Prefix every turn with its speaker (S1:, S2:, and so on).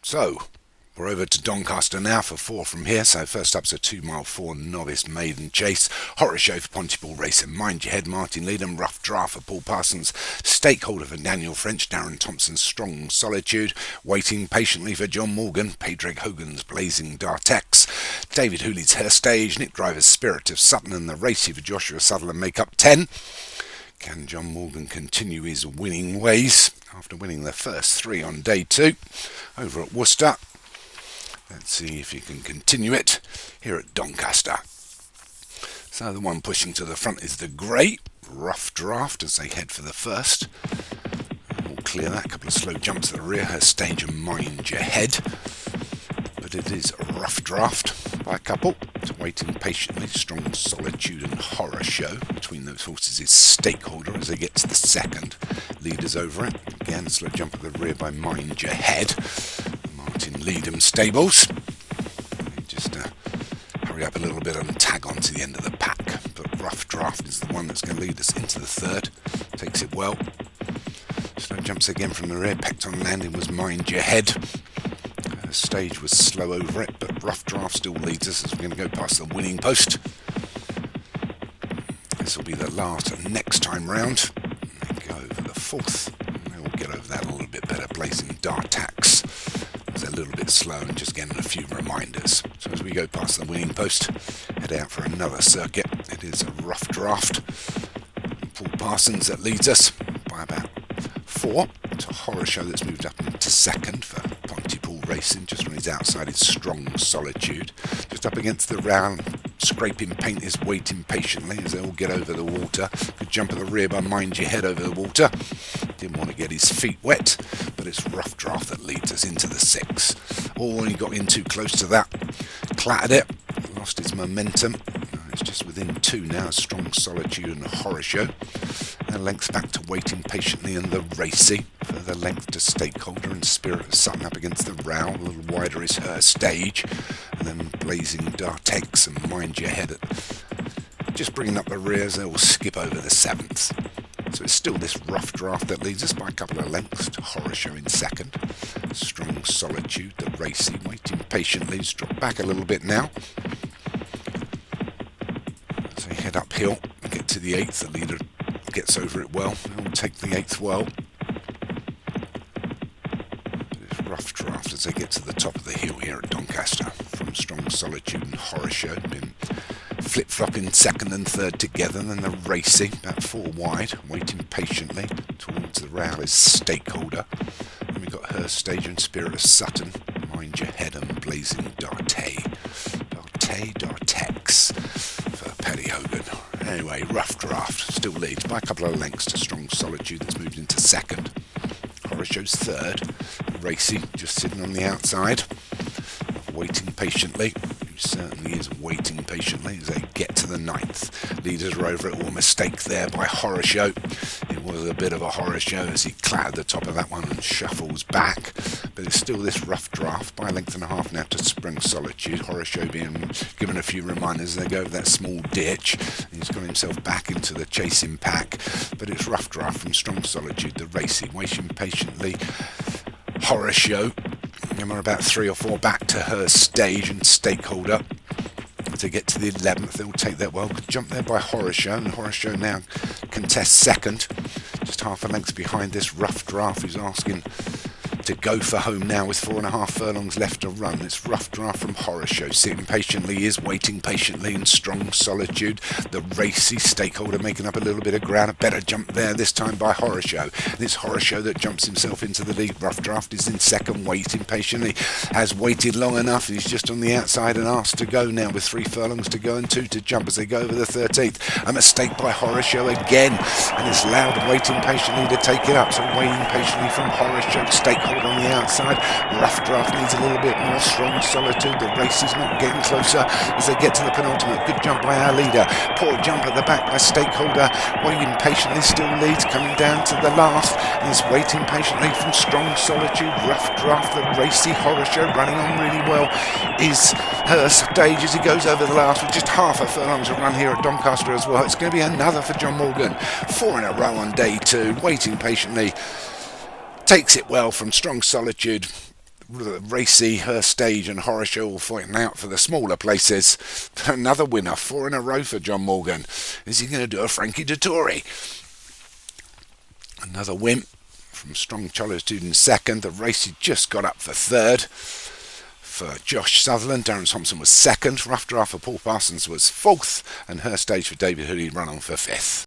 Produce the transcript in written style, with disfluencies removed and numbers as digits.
S1: So, we're over to Doncaster now for 4 from here. So first up's a 2 mile 4 novice maiden chase. Horror show for Pontypool Racing. Mind Your Head, Martin Leedham. Rough Draft for Paul Parsons. Stakeholder for Daniel French. Darren Thompson's Strong Solitude. Waiting patiently for John Morgan. Padraig Hogan's Blazing Dartex. David Hooley's Her Stage. Nick Driver's Spirit of Sutton. And the Racy for Joshua Sutherland make up 10. Can John Morgan continue his winning ways after winning the first 3 on day 2 over at Worcester? Let's see if he can continue it here at Doncaster. So the one pushing to the front is the grey. Rough Draft as they head for the first. We'll clear that. A couple of slow jumps at the rear. Her Stage and Mind Your Head. But it is a Rough Draft by a couple. So waiting patiently. Strong Solitude and Horror Show. Between those horses is Stakeholder as they get to the second. Leaders over it. Again, a slow jump at the rear by Mind Your Head. Martin Leedham stables. Just hurry up a little bit and tag on to the end of the pack. But Rough Draft is the one that's going to lead us into the third. Takes it well. Slow jumps again from the rear. Pecked on landing was Mind Your Head. Stage was slow over it, but Rough Draft still leads us as we're going to go past the winning post. This will be the last next time round. They go over the fourth. They'll get over that a little bit better. Blazing Dartax. It's a little bit slow and just getting a few reminders. So as we go past the winning post, head out for another circuit. It is a Rough Draft. Paul Parsons that leads us by about 4. It's a Horror Show that's moved up into second for Pontypool Racing. Just on his outside is Strong Solitude. Just up against the round, scraping paint is waiting patiently as they all get over the water. Good jump at the rear by Mind Your Head over the water. Didn't want to get his feet wet, but it's Rough Draft that leads us into the 6. Oh, he got in too close to that. Clattered it. Lost his momentum. It's just within 2 now. Strong Solitude and Horror Show. And lengths back to Waiting Patiently and the Racy. Further length to Stakeholder and Spirit of Sutton up against the row. A little wider is Her Stage. And then Blazing Dartex and Mind Your Head. Just bringing up the rears, they will skip over the 7th. So it's still this Rough Draft that leads us by a couple of lengths to Horror Show in second. Strong Solitude, the Racy, Waiting Patiently. It's dropped back a little bit now. So head uphill and get to the 8th. The leader gets over it well. They'll take the 8th well. But it's Rough Draft as they get to the top of the hill here at Doncaster. From Strong Solitude and Horror Show. Been flip-flopping second and third together, and then the Racy, about 4 wide, Waiting Patiently. Towards the rail is Stakeholder. Then we've got Her Stage and Spirit of Sutton. Mind Your Head and Blazing Dartex for Paddy Hogan. Anyway, Rough Draft still leads by a couple of lengths to Strong Solitude that's moved into second. Horror Show's third. Racy just sitting on the outside, Waiting Patiently. Certainly is waiting patiently as they get to the 9th. Leaders are over it. All mistake there by Horror Show. It was a bit of a Horror Show as he clattered the top of that one and shuffles back. But it's still this Rough Draft by a length and a half now to Spring Solitude. Horror Show being given a few reminders as they go over that small ditch. He's got himself back into the chasing pack. But it's Rough Draft from Strong Solitude, the Racy, waiting patiently. Horror Show. And we're about 3 or 4 back to Her Stage and Stakeholder. To get to the 11th, they'll take that well. Good jump there by Horror Show, and Horror Show now contests second. Just half a length behind this Rough Draft, who's asking to go for home now with 4.5 furlongs left to run. It's Rough Draft from Horror Show. Sitting patiently is Waiting Patiently in Strong Solitude. The Racy, Stakeholder making up a little bit of ground. A better jump there this time by Horror Show. And it's Horror Show that jumps himself into the lead. Rough Draft is in second, Waiting Patiently. Has waited long enough. He's just on the outside and asked to go now with 3 furlongs to go and 2 to jump as they go over the 13th. A mistake by Horror Show again. And it's Loud Waiting Patiently to take it up. So Waiting Patiently from Horror Show. Stakeholder on the outside. Rough Draft needs a little bit more. Strong Solitude. The race is not getting closer as they get to the penultimate. Good jump by our leader. Poor jump at the back by Stakeholder. Waiting Patiently still leads, coming down to the last. And is Waiting Patiently from Strong Solitude. Rough Draft, the Racy, Horror Show running on really well. Is Her Stage as he goes over the last with just half a furlong to run here at Doncaster as well. It's going to be another for John Morgan. 4 in a row on day 2. Waiting Patiently takes it well from Strong Solitude. Racy, Her Stage and Horrorshow all fighting out for the smaller places. Another winner, 4 in a row for John Morgan. Is he going to do a Frankie Dettori? Another win from Strong Cholitude in second. The Racy just got up for third. For Josh Sutherland, Darren Thompson was second. Rough Draft for Paul Parsons was fourth. And Her Stage for David Hooley run on for fifth.